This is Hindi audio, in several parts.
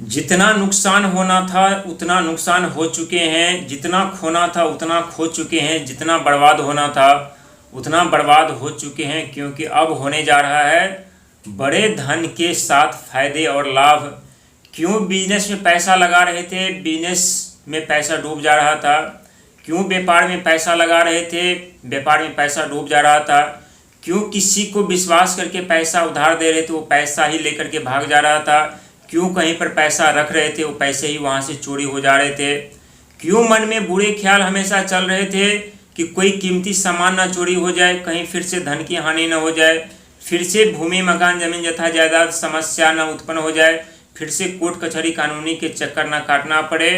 जितना नुकसान होना था उतना नुकसान हो चुके हैं, जितना खोना था उतना खो चुके हैं, जितना बर्बाद होना था उतना बर्बाद हो चुके हैं। क्योंकि अब होने जा रहा है बड़े धन के साथ फायदे और लाभ। क्यों बिजनेस में पैसा लगा रहे थे, बिजनेस में पैसा डूब जा रहा था। क्यों व्यापार में पैसा लगा रहे थे, व्यापार में पैसा डूब जा रहा था। क्यों किसी को विश्वास करके पैसा उधार दे रहे थे, वो पैसा ही लेकर के भाग जा रहा था। क्यों कहीं पर पैसा रख रहे थे, वो पैसे ही वहाँ से चोरी हो जा रहे थे। क्यों मन में बुरे ख्याल हमेशा चल रहे थे कि कोई कीमती सामान ना चोरी हो जाए, कहीं फिर से धन की हानि न हो जाए, फिर से भूमि मकान जमीन यथा जायदाद समस्या न उत्पन्न हो जाए, फिर से कोर्ट कचहरी कानूनी के चक्कर न काटना पड़े।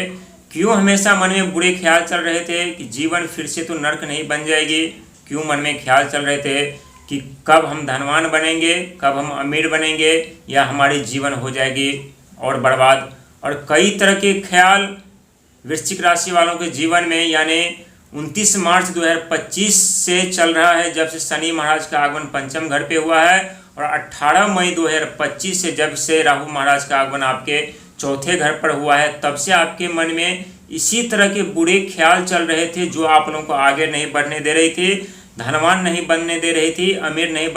क्यों हमेशा मन में बुरे ख्याल चल रहे थे कि जीवन फिर से तो नर्क नहीं बन जाएगी। क्यों मन में ख्याल चल रहे थे कि कब हम धनवान बनेंगे, कब हम अमीर बनेंगे, या हमारी जीवन हो जाएगी और बर्बाद। और कई तरह के ख्याल वृश्चिक राशि वालों के जीवन में, यानी 29 मार्च 2025 से चल रहा है, जब से शनि महाराज का आगमन पंचम घर पे हुआ है, और 18 मई 2025 से जब से राहु महाराज का आगमन आपके चौथे घर पर हुआ है, तब से आपके मन में इसी तरह के बुरे ख्याल चल रहे थे, जो आप लोगों को आगे नहीं बढ़ने दे रही थी, धनवान नहीं बनने दे रही थी, अमीर नहीं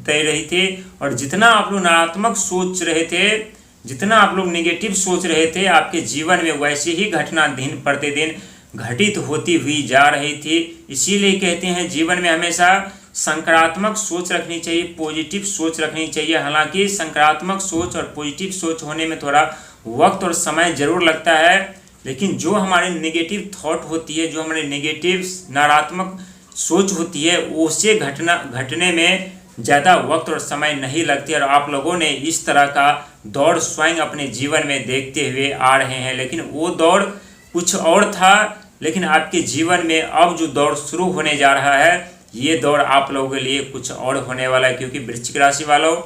दे रही थी। और जितना आप लोग नकारात्मक सोच रहे थे, जितना आप लोग नेगेटिव सोच रहे थे, आपके जीवन में वैसे ही घटना दिन प्रतिदिन घटित होती हुई जा रही थी। इसीलिए कहते हैं जीवन में हमेशा सकारात्मक सोच रखनी चाहिए, पॉजिटिव सोच रखनी चाहिए। हालांकि सकारात्मक सोच और पॉजिटिव सोच होने में थोड़ा वक्त और समय जरूर लगता है, लेकिन जो हमारे नेगेटिव थॉट होती है, जो हमारे नेगेटिव नकारात्मक सोच होती है, उससे घटने में ज़्यादा वक्त और समय नहीं लगती। और आप लोगों ने इस तरह का दौर स्वयं अपने जीवन में देखते हुए आ रहे हैं, लेकिन वो दौर कुछ और था। लेकिन आपके जीवन में अब जो दौर शुरू होने जा रहा है, ये दौर आप लोगों के लिए कुछ और होने वाला है। क्योंकि वृश्चिक राशि वालों,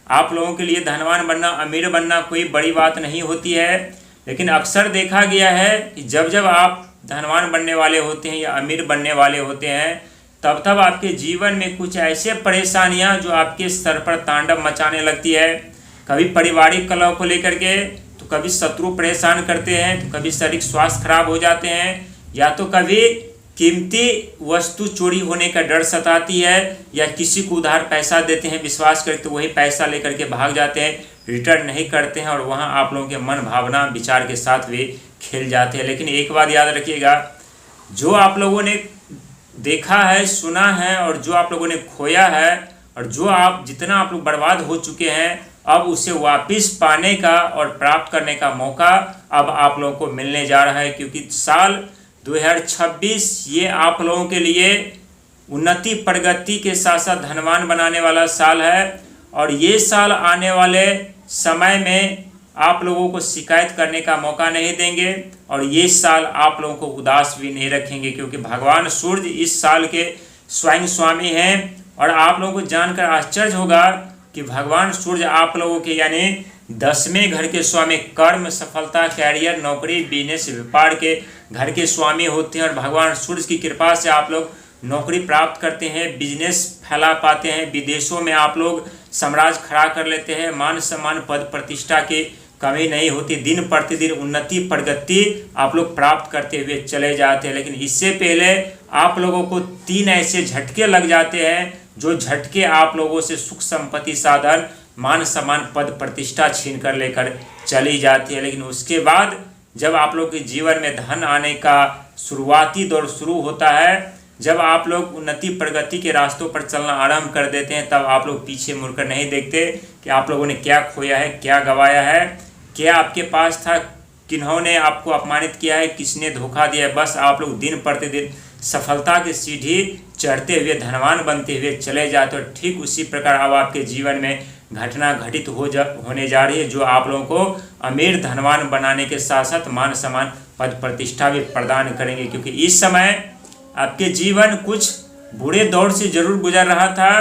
आप लोगों के लिए धनवान बनना, अमीर बनना कोई बड़ी बात नहीं होती है, लेकिन अक्सर देखा गया है कि जब जब आप धनवान बनने वाले होते हैं या अमीर बनने वाले होते हैं, तब तब आपके जीवन में कुछ ऐसे परेशानियां जो आपके सर पर तांडव मचाने लगती है। कभी पारिवारिक कलह को लेकर के, तो कभी शत्रु परेशान करते हैं, तो कभी शारीरिक स्वास्थ्य खराब हो जाते हैं, या तो कभी कीमती वस्तु चोरी होने का डर सताती है, या किसी को उधार पैसा देते हैं विश्वास करके, तो वही पैसा लेकर के भाग जाते हैं, रिटर्न नहीं करते हैं, और वहाँ आप लोगों के मन भावना विचार के साथ भी खेल जाते हैं। लेकिन एक बात याद रखिएगा, जो आप लोगों ने देखा है, सुना है, और जो आप लोगों ने खोया है, और जो आप जितना आप लोग बर्बाद हो चुके हैं, अब उसे वापस पाने का और प्राप्त करने का मौका अब आप लोगों को मिलने जा रहा है। क्योंकि साल 2026 ये आप लोगों के लिए उन्नति प्रगति के साथ साथ धनवान बनाने वाला साल है। और ये साल आने वाले समय में आप लोगों को शिकायत करने का मौका नहीं देंगे, और ये साल आप लोगों को उदास भी नहीं रखेंगे। क्योंकि भगवान सूर्य इस साल के स्वयं स्वामी हैं। और आप लोगों को जानकर आश्चर्य होगा कि भगवान सूर्य आप लोगों के यानी 10वें घर के स्वामी, कर्म, सफलता, कैरियर, नौकरी, बिजनेस, व्यापार के घर के स्वामी होते हैं। और भगवान सूर्य की कृपा से आप लोग नौकरी प्राप्त करते हैं, बिजनेस फैला पाते हैं, विदेशों में आप लोग साम्राज्य खड़ा कर लेते हैं, मान सम्मान पद प्रतिष्ठा की कमी नहीं होती, दिन प्रतिदिन उन्नति प्रगति आप लोग प्राप्त करते हुए चले जाते हैं। लेकिन इससे पहले आप लोगों को 3 ऐसे झटके लग जाते हैं, जो झटके आप लोगों से सुख संपत्ति, साधन, मान सम्मान पद प्रतिष्ठा छीन कर लेकर चली जाती है। लेकिन उसके बाद जब आप लोग के जीवन में धन आने का शुरुआती दौर शुरू होता है, जब आप लोग उन्नति प्रगति के रास्तों पर चलना आरंभ कर देते हैं, तब आप लोग पीछे मुड़कर नहीं देखते कि आप लोगों ने क्या खोया है, क्या गंवाया है, क्या आपके पास था, किन्होंने आपको अपमानित किया है, किसने धोखा दिया है। बस आप लोग दिन प्रतिदिन सफलता की सीढ़ी चढ़ते हुए धनवान बनते हुए चले जाते हो। ठीक उसी प्रकार अब आपके जीवन में घटना घटित होने जा रही है, जो आप लोगों को अमीर धनवान बनाने के साथ साथ मान सम्मान पद प्रतिष्ठा भी प्रदान करेंगे। क्योंकि इस समय आपके जीवन कुछ बुरे दौर से जरूर गुजर रहा था,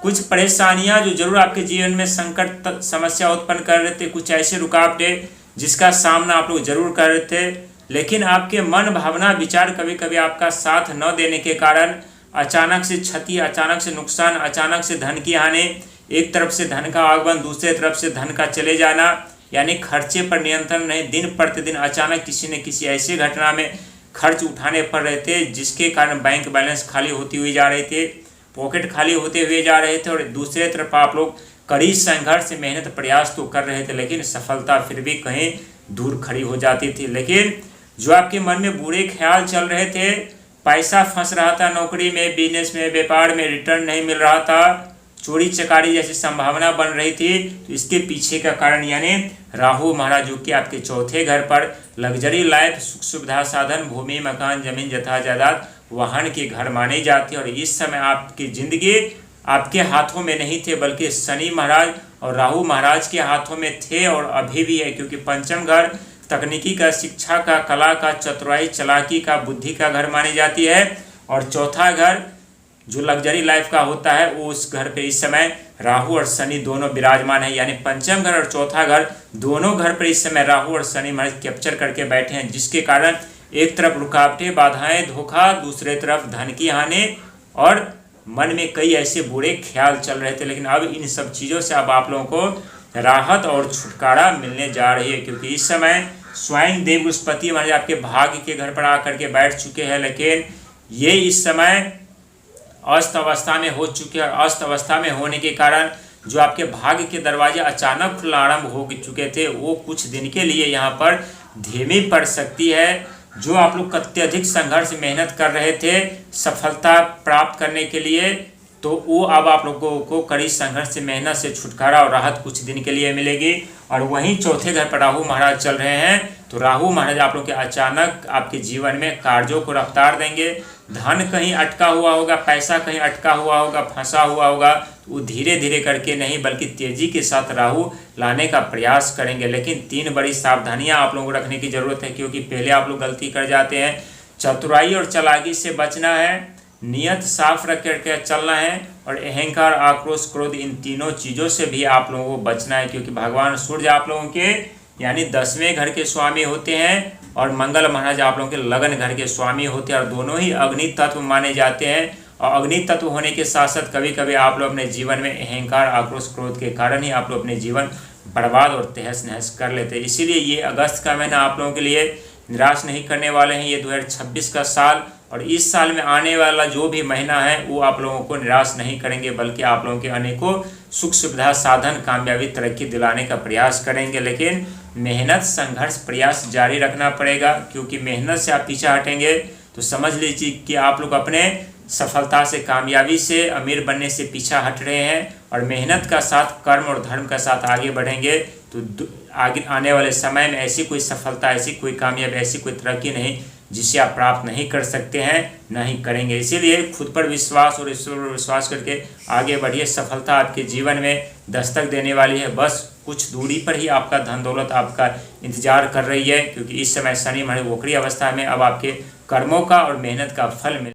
कुछ परेशानियां जो जरूर आपके जीवन में संकट समस्या उत्पन्न कर रहे थे, कुछ ऐसे रुकावटें जिसका सामना आप लोग जरूर कर रहे थे, लेकिन आपके मन भावना विचार कभी कभी आपका साथ न देने के कारण अचानक से क्षति, अचानक से नुकसान, अचानक से धन की हानि, एक तरफ से धन का आगमन, दूसरे तरफ से धन का चले जाना, यानी खर्चे पर नियंत्रण नहीं, दिन प्रतिदिन अचानक किसी न किसी ऐसे घटना में खर्च उठाने पड़ रहे थे जिसके कारण बैंक बैलेंस खाली होती हुई जा रही थी, पॉकेट खाली होते हुए जा रहे थे। और दूसरे तरफ आप लोग कड़ी संघर्ष मेहनत प्रयास तो कर रहे थे, लेकिन सफलता फिर भी कहीं दूर खड़ी हो जाती थी। लेकिन जो आपके मन में बुरे ख्याल चल रहे थे, पैसा फंस रहा था, नौकरी में, बिजनेस में, व्यापार में रिटर्न नहीं मिल रहा था, चोरी चकारी जैसी संभावना बन रही थी, तो इसके पीछे का कारण यानी राहु महाराज जो कि आपके चौथे घर पर लग्जरी लाइफ, सुख सुविधा साधन, भूमि मकान जमीन जथा जायदाद वाहन के घर माने जाते हैं। और इस समय आपकी जिंदगी आपके हाथों में नहीं थे, बल्कि शनि महाराज और राहु महाराज के हाथों में थे और अभी भी है, क्योंकि पंचम घर तकनीकी का, शिक्षा का, कला का, चतुराई चालाकी का, बुद्धि का घर मानी जाती है। और चौथा घर जो लग्जरी लाइफ का होता है, वो उस घर पे इस समय राहु और शनि दोनों विराजमान है। यानी पंचम घर और चौथा घर दोनों घर पर इस समय राहु और शनि महाराज कैप्चर करके बैठे हैं, जिसके कारण एक तरफ रुकावटें, बाधाएं, धोखा, दूसरे तरफ धन की हानि और मन में कई ऐसे बुरे ख्याल चल रहे थे। लेकिन अब इन सब चीज़ों से अब आप लोगों को राहत और छुटकारा मिलने जा रही है, क्योंकि इस समय स्वयं देव बृहस्पति महाराज आपके भाग्य के घर पर आकर के बैठ चुके हैं। लेकिन ये इस समय अस्त अवस्था में हो चुके हैं। अस्त अवस्था में होने के कारण जो आपके भाग्य के दरवाजे अचानक खुलना आरंभ हो चुके थे, वो कुछ दिन के लिए यहाँ पर धीमी पड़ सकती है। जो आप लोग अत्यधिक संघर्ष मेहनत कर रहे थे सफलता प्राप्त करने के लिए, तो वो अब आप लोगों को कड़ी संघर्ष से, मेहनत से छुटकारा और राहत कुछ दिन के लिए मिलेगी। और वहीं चौथे घर पर राहु महाराज चल रहे हैं, तो राहु महाराज आप लोग के अचानक आपके जीवन में कार्यों को रफ्तार देंगे। धन कहीं अटका हुआ होगा, पैसा कहीं अटका हुआ होगा, फंसा हुआ होगा, तो वो धीरे धीरे करके नहीं बल्कि तेजी के साथ राहु लाने का प्रयास करेंगे। लेकिन 3 बड़ी सावधानियां आप लोगों को रखने की जरूरत है, क्योंकि पहले आप लोग गलती कर जाते हैं। चतुराई और चालाकी से बचना है, नियत साफ रख करके चलना है, और अहंकार, आक्रोश, क्रोध, इन तीनों चीज़ों से भी आप लोगों को बचना है, क्योंकि भगवान सूर्य आप लोगों के यानी 10वें घर के स्वामी होते हैं और मंगल महाराज आप लोगों के लगन घर के स्वामी होते हैं, और दोनों ही अग्नि तत्व माने जाते हैं। और अग्नि तत्व होने के साथ साथ कभी कभी आप लोग अपने जीवन में अहंकार, आक्रोश, क्रोध के कारण ही आप लोग अपने जीवन बर्बाद और तहस नहस कर लेते हैं। इसीलिए ये अगस्त का महीना आप लोगों के लिए निराश नहीं करने वाले हैं। ये 2026 का साल और इस साल में आने वाला जो भी महीना है वो आप लोगों को निराश नहीं करेंगे, बल्कि आप लोगों के अनेकों सुख सुविधा साधन, कामयाबी, तरक्की दिलाने का प्रयास करेंगे। लेकिन मेहनत, संघर्ष, प्रयास जारी रखना पड़ेगा, क्योंकि मेहनत से आप पीछे हटेंगे तो समझ लीजिए कि आप लोग अपने सफलता से, कामयाबी से, अमीर बनने से पीछा हट रहे हैं। और मेहनत का साथ, कर्म और धर्म का साथ आगे बढ़ेंगे तो आगे आने वाले समय में ऐसी कोई सफलता, ऐसी कोई कामयाबी, ऐसी कोई तरक्की नहीं जिसे आप प्राप्त नहीं कर सकते हैं, नहीं करेंगे। इसीलिए खुद पर विश्वास और ईश्वर पर विश्वास करके आगे बढ़िए। सफलता आपके जीवन में दस्तक देने वाली है, बस कुछ दूरी पर ही आपका धन दौलत आपका इंतजार कर रही है, क्योंकि इस समय शनि महाराज वक्री अवस्था में अब आपके कर्मों का और मेहनत का फल मिले।